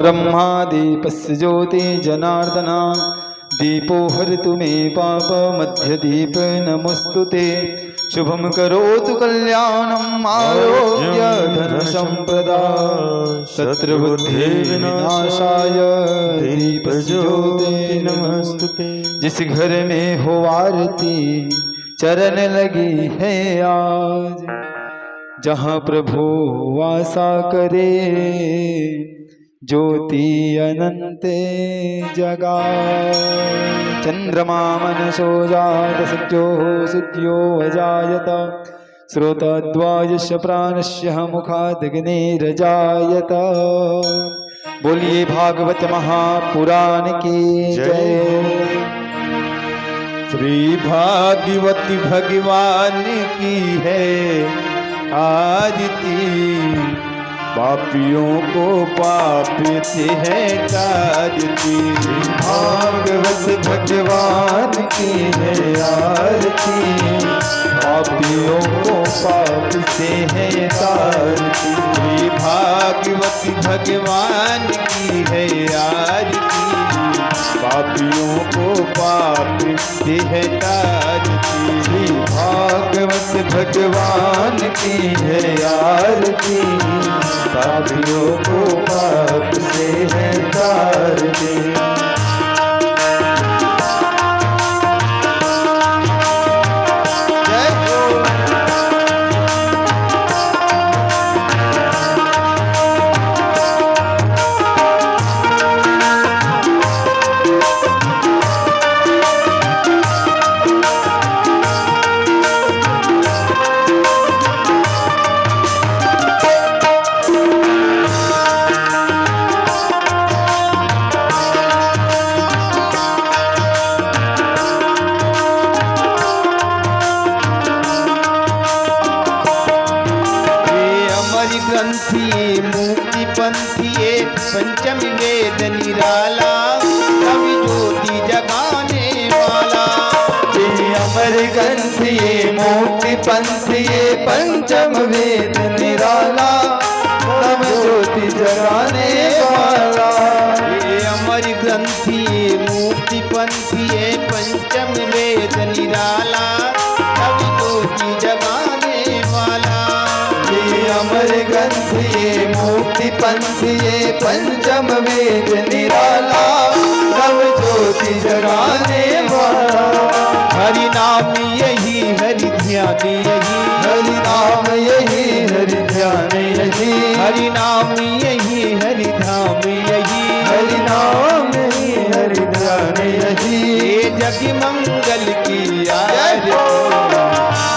ब्रह्मादीपस्य ज्योति जनार्दना दीपो हरतु मे पाप मध्य दीप नमस्तुते शुभम करोतु कल्याणम आरोग्य धन संपदा शत्रुबुद्धि विनाशाय दीप ज्योति नमस्तुते। जिस घर में हो आरती चरण लगी है आज, जहाँ प्रभु वासा करे ज्योति अनंत जगा। चंद्रमा मनसो जात सत्यो सिद्ध्यो अजायत श्रोतद्वायस्य प्राणस्य मुखादग्निर्जायत। बोलिए भागवत महापुराण की जय। श्री भागवती भगवान की है आरती, पापियों को पाप से है तारती। भागवत भगवान की है आरती, पापियों को पाप से है तारती। भागवत भगवान की है आरती, पापियों को पाप से है तारती। भागवत भगवान की है आरती, पापियों को पाप से है तारती। मुक्ति पंथी पंचम वेद निराला, रवि ज्योति जगाने वाला। अमर ग्रंथि मुक्ति पंथी पंचम वेद निराला, रवि ज्योति जगाने वाला। अमर ग्रंथि मुक्ति पंथी पंचम वेद निराला, रवि ज्योति जगाने वाला। अमर ग्रंथि मुक्ति पंथी पंचम वेद निराला, नव ज्योति जगाने वाला। हरि नाम यही हरि ध्यान यही, हरि नाम यही हरि ध्यान यही, हरि नाम यही हरि धाम यही, हरि नाम यही हरि ध्यान यही। ये जग मंगल की आरती,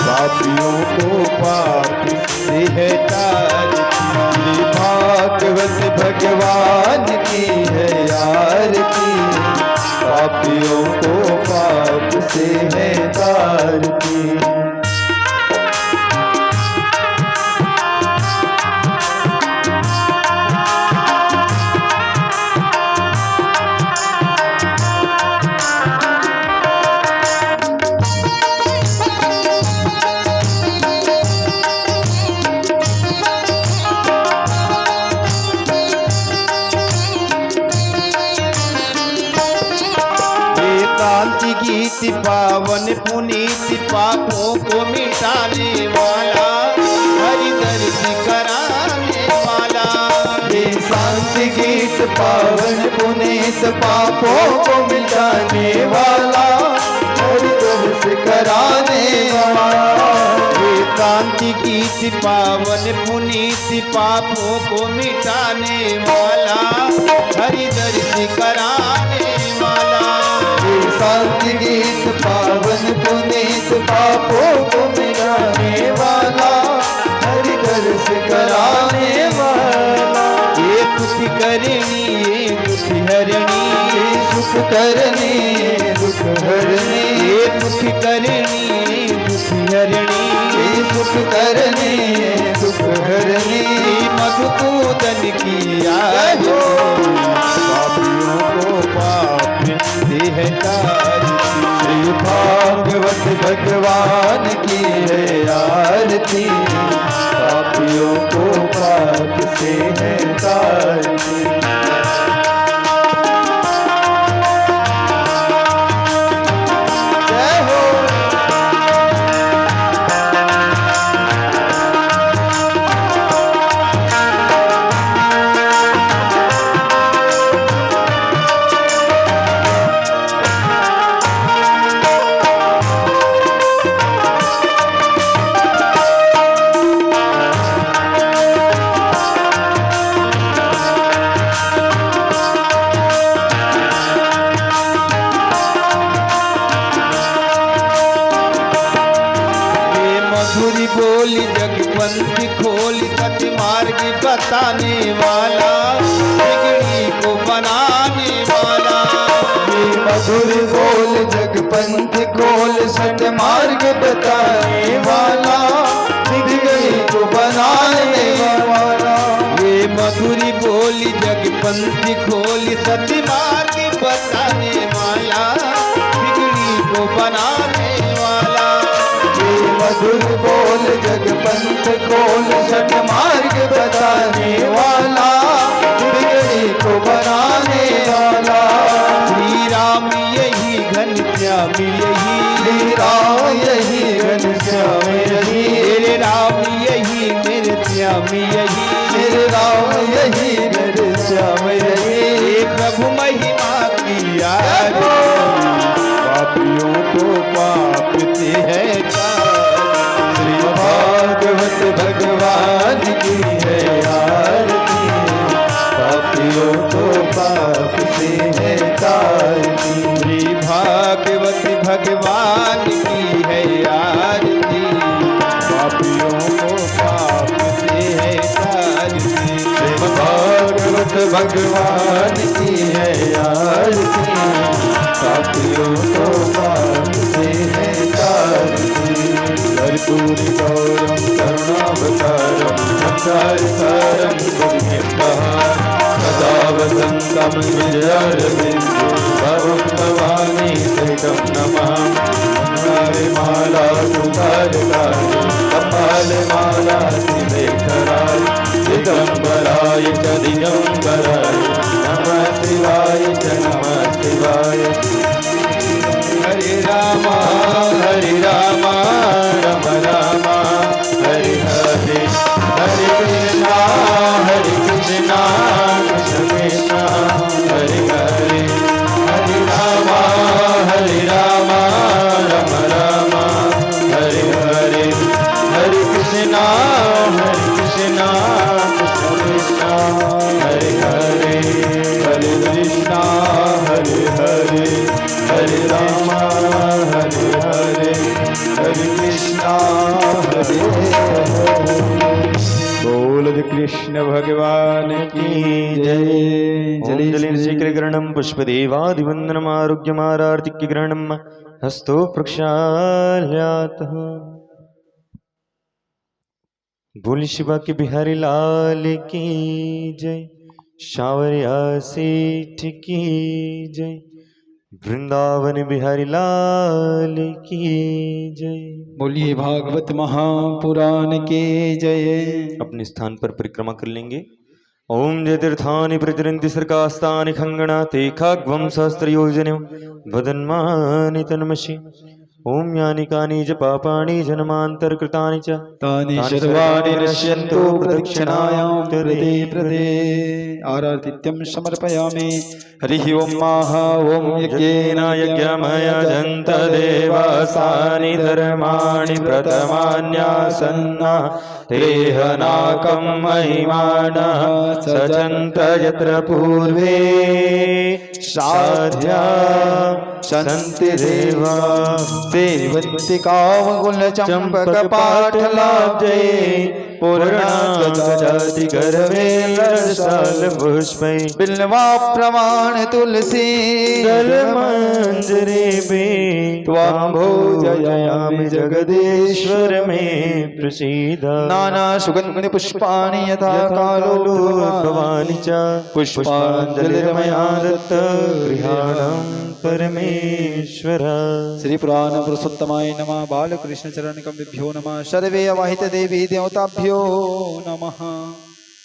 पापियों को पाप से है तारती। भागवत भगवान की है आरती, पापियों को पाप से है तारती। गीत पावन पुनीत पापों को मिटाने वाला, हरि दर्श कराने वाला। ये शांति गीत पावन पुनीत पापों को मिटाने वाला, हरि दर्श कराने वाला। ये शांति गीत पावन पुनीत पापों को मिटाने वाला, हरि दर्श कराने वाला। शांति गीत पावन पुनीत पापों को मिटाने वाला, हरि दर्श कराने वाला। ये सुख करनी ये दुख हरणी, ये सुख करनी ये दुख हरणी। ये दुख करनी ये दुख हरणी, ये सुख करनी ये दुख हरणी। मधुसूदन की आरती, पापियों को पाप से है तारती। श्री भागवत भगवान की है आरती, पापियों को पाप से है तारती। बताने वाला, बिगड़ी को बनाने वाला। ये मधुर बोल जग पंथ खोल, सत मार्ग बताने वाला, बिगड़ी को बनाने वाला। ये मधुरी बोली जग पंथी खोली, सत्य मार्ग बताने वाला, बिगड़ी को बनाने वाला। ये मधुर बोल जग पंथ खोल, सत मार्ग बताने वाला, बिगड़ी को बनाने वाला। श्री राम यही घनश्याम यही, श्री राम यही घनश्याम यही, मेरे राम यही मेरे श्याम यही, मेरे राम यही मेरे श्याम यही। हे प्रभु महिमा की आरती, पापियों को पाप से है श्री भागवत भगवान की है आरती, पापियों को पाप से है तारती। श्री भागवत भगवान की है आरती, पापियों को पाप से है तारती। श्री भागवत भगवान की है आरती, पापियों को पाप से है तारती। कर्पूरी गौरम करुणावतारम, संसारसारम गुरुनिर्भरं, सदा वसन्तं हृदयारविन्दे भवं भवानी सहितं नमामि। माला सुतारकाय, कपालमाला शिवेश्वराय, दिगम्बराय च दिगम्बराय, नमः शिवाय च नमः शिवाय। हरे रामा राम रामा, हरे हरे, हरे कृष्णा कृष्ण कृष्ण, हरे हरे, हरे रामा राम राम, हरे हरे, हरे कृष्णा कृष्ण कृष्ण, हरे हरे, हरे कृष्णा हरे हरे, हरे राम हरे हरे, हरे कृष्णा हरे हरे। बोल कृष्ण भगवान की जय। जलिग्रहणं पुष्पदेवादिवन्दनम् आरोग्यमारार्तिक्यग्रहणं हस्तो प्रक्षाल्यातः। बोल शिवा के बिहारी लाल की जय, शावरिया सेठ की जय, वृंदावन बिहारी लाल की जय। बोलिए भागवत महापुराण के जय। अपने स्थान पर परिक्रमा कर लेंगे। ओम जय तीर्थानि प्रचरन्ति सर्कास्तानि खंगणा ते खाग्वं सहस्त्रयोजनं वदन्मानि तन्मषि। ओम यानि कानि च पापानि जन्मान्तरकृतानि च तानि सर्वाणि नश्यन्तु प्रदक्षिणायां प्रदे प्रदे। आरातिथ्यं समर्पयामि। हरिः ओम महा ओम यज्ञेन यज्ञमयजन्त देवासानि धर्माणि प्रथमान्यासन्ना तेहनाकं महिमानः सजन्त यत्र पूर्वे साध्या सन्ति देवा। देवन्ति कामकुल चंपक पाठलाब्जे पूर्णागजाति गर्वे लसाल पुष्पै बिल्वा प्रमाण तुलसी दलमंजरे बे त्वां भोजयामि जगदीश्वर मे प्रसीद। नाना सुगंधि पुष्पाणि यथा कालो भवानि च पुष्पाञ्जलिर्मया दत्त गृहाणं परमेश्वर। श्री पुराण पुरुषोत्तमाय नमः। बालकृष्ण चरण कमलेभ्यो नमः। सर्वे अवाहित देवी देवताभ्यो नमः।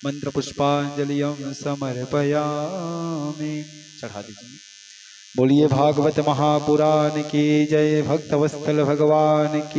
मंत्र पुष्पांजलिं समर्पयामि। चढ़ा दीजिए। बोलिए भागवत महापुराण की जय। भक्तवत्सल भगवान की